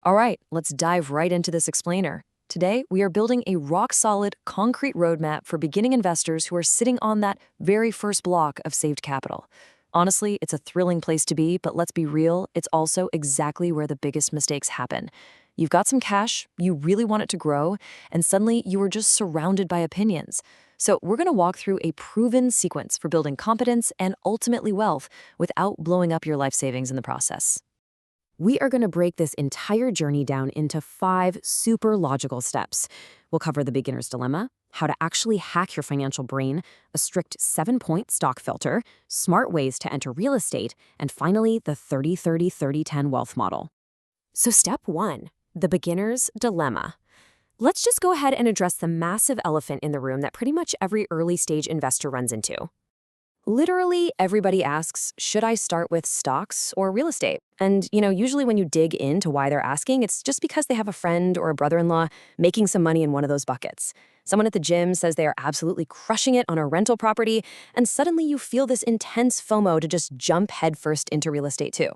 All right, let's dive right into this explainer. Today, we are building a rock-solid, concrete roadmap for beginning investors who are sitting on that very first block of saved capital. Honestly, it's a thrilling place to be, but let's be real, it's also exactly where the biggest mistakes happen. You've got some cash, you really want it to grow, and suddenly you are just surrounded by opinions. So we're going to walk through a proven sequence for building competence and ultimately wealth without blowing up your life savings in the process. We are going to break this entire journey down into 5 super logical steps. We'll cover the beginner's dilemma, how to actually hack your financial brain, a strict 7-point stock filter, smart ways to enter real estate, and finally, the 30-30-30-10 wealth model. So step 1, the beginner's dilemma. Let's just go ahead and address the massive elephant in the room that pretty much every early stage investor runs into. Literally, everybody asks, should I start with stocks or real estate? And, usually when you dig into why they're asking, it's just because they have a friend or a brother-in-law making some money in one of those buckets. Someone at the gym says they are absolutely crushing it on a rental property, and suddenly you feel this intense FOMO to just jump headfirst into real estate too.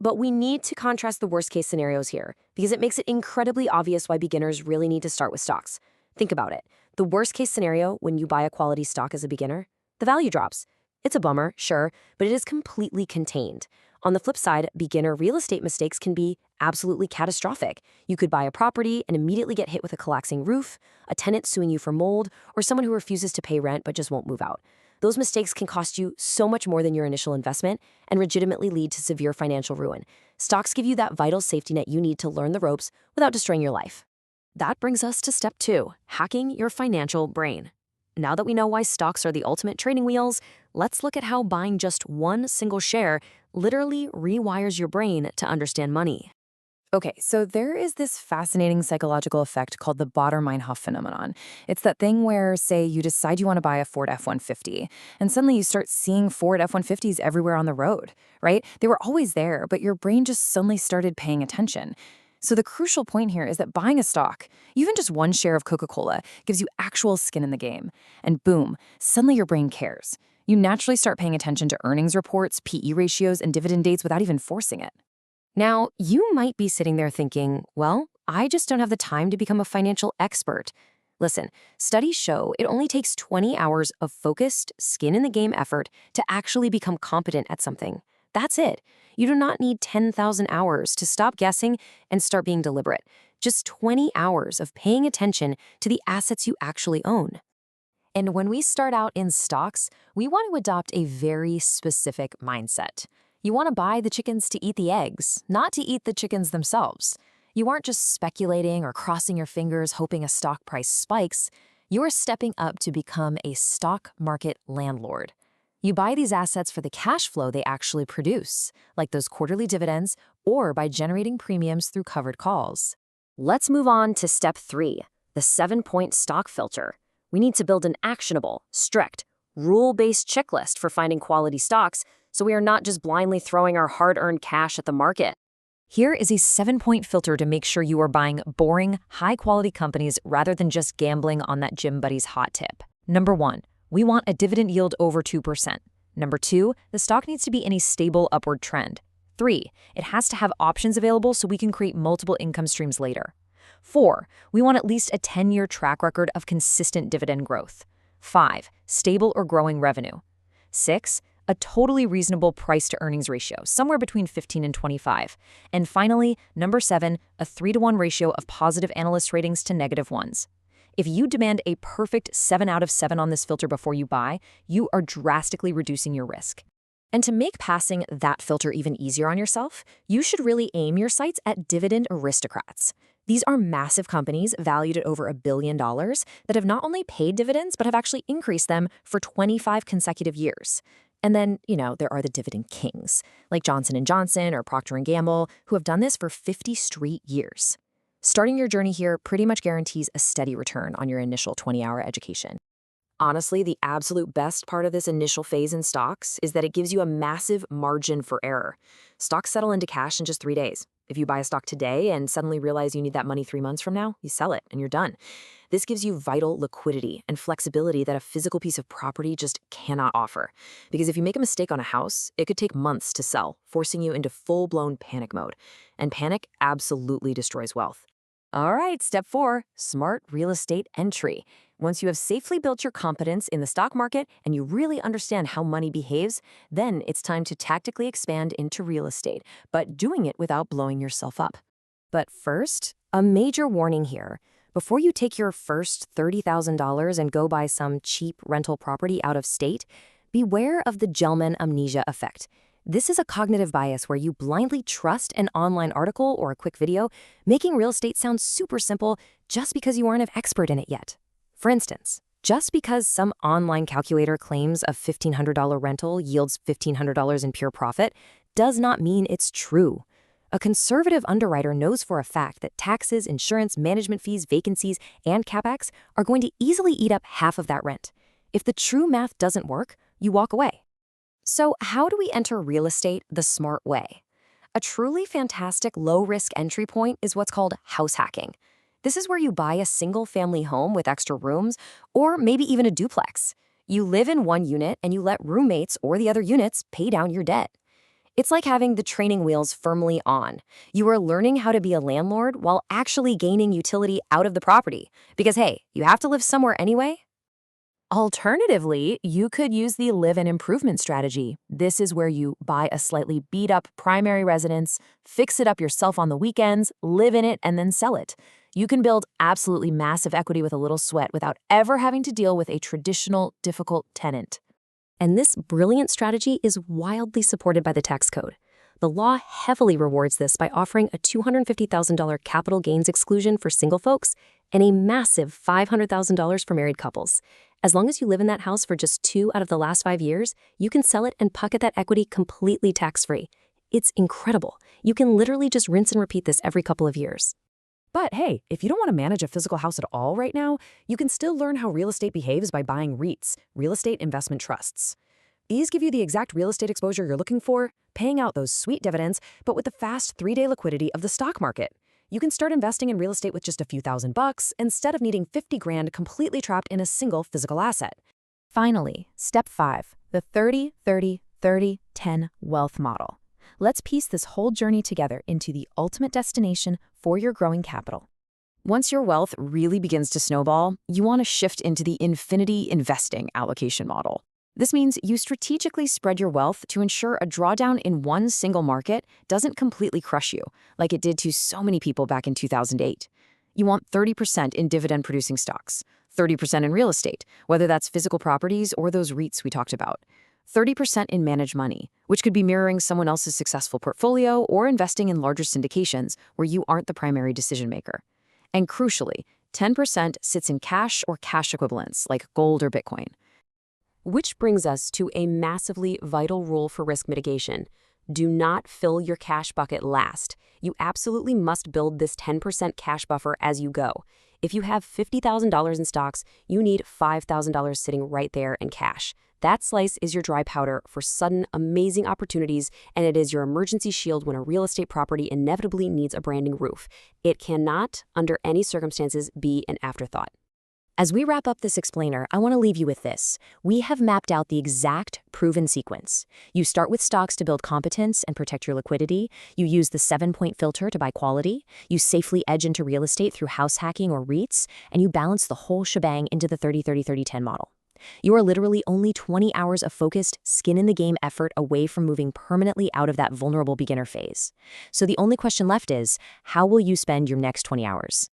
But we need to contrast the worst-case scenarios here, because it makes it incredibly obvious why beginners really need to start with stocks. Think about it. The worst-case scenario when you buy a quality stock as a beginner, the value drops. It's a bummer, sure, but it is completely contained. On the flip side, beginner real estate mistakes can be absolutely catastrophic. You could buy a property and immediately get hit with a collapsing roof, a tenant suing you for mold, or someone who refuses to pay rent but just won't move out. Those mistakes can cost you so much more than your initial investment and legitimately lead to severe financial ruin. Stocks give you that vital safety net you need to learn the ropes without destroying your life. That brings us to step 2, hacking your financial brain. Now that we know why stocks are the ultimate trading wheels, let's look at how buying just one single share literally rewires your brain to understand money. Okay, so there is this fascinating psychological effect called the Baader-Meinhof phenomenon. It's that thing where, say, you decide you want to buy a Ford F-150, and suddenly you start seeing Ford F-150s everywhere on the road, right? They were always there, but your brain just suddenly started paying attention. So the crucial point here is that buying a stock, even just one share of Coca-Cola, gives you actual skin in the game. And boom, suddenly your brain cares. You naturally start paying attention to earnings reports, PE ratios, and dividend dates without even forcing it. Now, you might be sitting there thinking, well, I just don't have the time to become a financial expert. Listen, studies show it only takes 20 hours of focused, skin-in-the-game effort to actually become competent at something. That's it. You do not need 10,000 hours to stop guessing and start being deliberate. Just 20 hours of paying attention to the assets you actually own. And when we start out in stocks, we want to adopt a very specific mindset. You want to buy the chickens to eat the eggs, not to eat the chickens themselves. You aren't just speculating or crossing your fingers hoping a stock price spikes. You're stepping up to become a stock market landlord. You buy these assets for the cash flow they actually produce, like those quarterly dividends, or by generating premiums through covered calls. Let's move on to step 3, the 7-point stock filter. We need to build an actionable, strict, rule-based checklist for finding quality stocks so we are not just blindly throwing our hard-earned cash at the market. Here is a 7-point filter to make sure you are buying boring, high-quality companies rather than just gambling on that gym buddy's hot tip. Number 1. We want a dividend yield over 2%. Number 2, the stock needs to be in a stable upward trend. 3, it has to have options available so we can create multiple income streams later. 4, we want at least a 10-year track record of consistent dividend growth. 5, stable or growing revenue. 6, a totally reasonable price-to-earnings ratio, somewhere between 15 and 25. And finally, number 7, a 3-to-1 ratio of positive analyst ratings to negative ones. If you demand a perfect 7 out of 7 on this filter before you buy, you are drastically reducing your risk. And to make passing that filter even easier on yourself, you should really aim your sights at dividend aristocrats. These are massive companies valued at over $1 billion that have not only paid dividends, but have actually increased them for 25 consecutive years. And then, there are the dividend kings, like Johnson & Johnson or Procter & Gamble, who have done this for 50 straight years. Starting your journey here pretty much guarantees a steady return on your initial 20-hour education. Honestly, the absolute best part of this initial phase in stocks is that it gives you a massive margin for error. Stocks settle into cash in just 3 days. If you buy a stock today and suddenly realize you need that money 3 months from now, you sell it and you're done. This gives you vital liquidity and flexibility that a physical piece of property just cannot offer. Because if you make a mistake on a house, it could take months to sell, forcing you into full-blown panic mode. And panic absolutely destroys wealth. All right, step 4, smart real estate entry. Once you have safely built your competence in the stock market and you really understand how money behaves, then it's time to tactically expand into real estate, but doing it without blowing yourself up. But first, a major warning here. Before you take your first $30,000 and go buy some cheap rental property out of state, beware of the Gelman amnesia effect. This is a cognitive bias where you blindly trust an online article or a quick video, making real estate sound super simple just because you aren't an expert in it yet. For instance, just because some online calculator claims a $1,500 rental yields $1,500 in pure profit does not mean it's true. A conservative underwriter knows for a fact that taxes, insurance, management fees, vacancies, and capex are going to easily eat up half of that rent. If the true math doesn't work, you walk away. So how do we enter real estate the smart way? A truly fantastic low-risk entry point is what's called house hacking. This is where you buy a single-family home with extra rooms, or maybe even a duplex. You live in one unit and you let roommates or the other units pay down your debt. It's like having the training wheels firmly on. You are learning how to be a landlord while actually gaining utility out of the property. Because hey, you have to live somewhere anyway. Alternatively, you could use the live-in improvement strategy. This is where you buy a slightly beat-up primary residence, fix it up yourself on the weekends, live in it, and then sell it. You can build absolutely massive equity with a little sweat without ever having to deal with a traditional, difficult tenant. And this brilliant strategy is wildly supported by the tax code. The law heavily rewards this by offering a $250,000 capital gains exclusion for single folks and a massive $500,000 for married couples. As long as you live in that house for just 2 out of the last 5 years, you can sell it and pocket that equity completely tax-free. It's incredible. You can literally just rinse and repeat this every couple of years. But hey, if you don't want to manage a physical house at all right now, you can still learn how real estate behaves by buying REITs, real estate investment trusts. These give you the exact real estate exposure you're looking for, paying out those sweet dividends, but with the fast 3-day liquidity of the stock market. You can start investing in real estate with just a few $1,000 instead of needing 50 grand completely trapped in a single physical asset. Finally, step 5, the 30-30-30-10 wealth model. Let's piece this whole journey together into the ultimate destination for your growing capital. Once your wealth really begins to snowball, you want to shift into the infinity investing allocation model. This means you strategically spread your wealth to ensure a drawdown in one single market doesn't completely crush you, like it did to so many people back in 2008. You want 30% in dividend-producing stocks, 30% in real estate, whether that's physical properties or those REITs we talked about, 30% in managed money, which could be mirroring someone else's successful portfolio or investing in larger syndications where you aren't the primary decision maker. And crucially, 10% sits in cash or cash equivalents like gold or Bitcoin. Which brings us to a massively vital rule for risk mitigation. Do not fill your cash bucket last. You absolutely must build this 10% cash buffer as you go. If you have $50,000 in stocks, you need $5,000 sitting right there in cash. That slice is your dry powder for sudden, amazing opportunities, and it is your emergency shield when a real estate property inevitably needs a brand new roof. It cannot, under any circumstances, be an afterthought. As we wrap up this explainer, I want to leave you with this. We have mapped out the exact proven sequence. You start with stocks to build competence and protect your liquidity. You use the 7-point filter to buy quality. You safely edge into real estate through house hacking or REITs, and you balance the whole shebang into the 30-30-30-10 model. You are literally only 20 hours of focused, skin-in-the-game effort away from moving permanently out of that vulnerable beginner phase. So the only question left is, how will you spend your next 20 hours?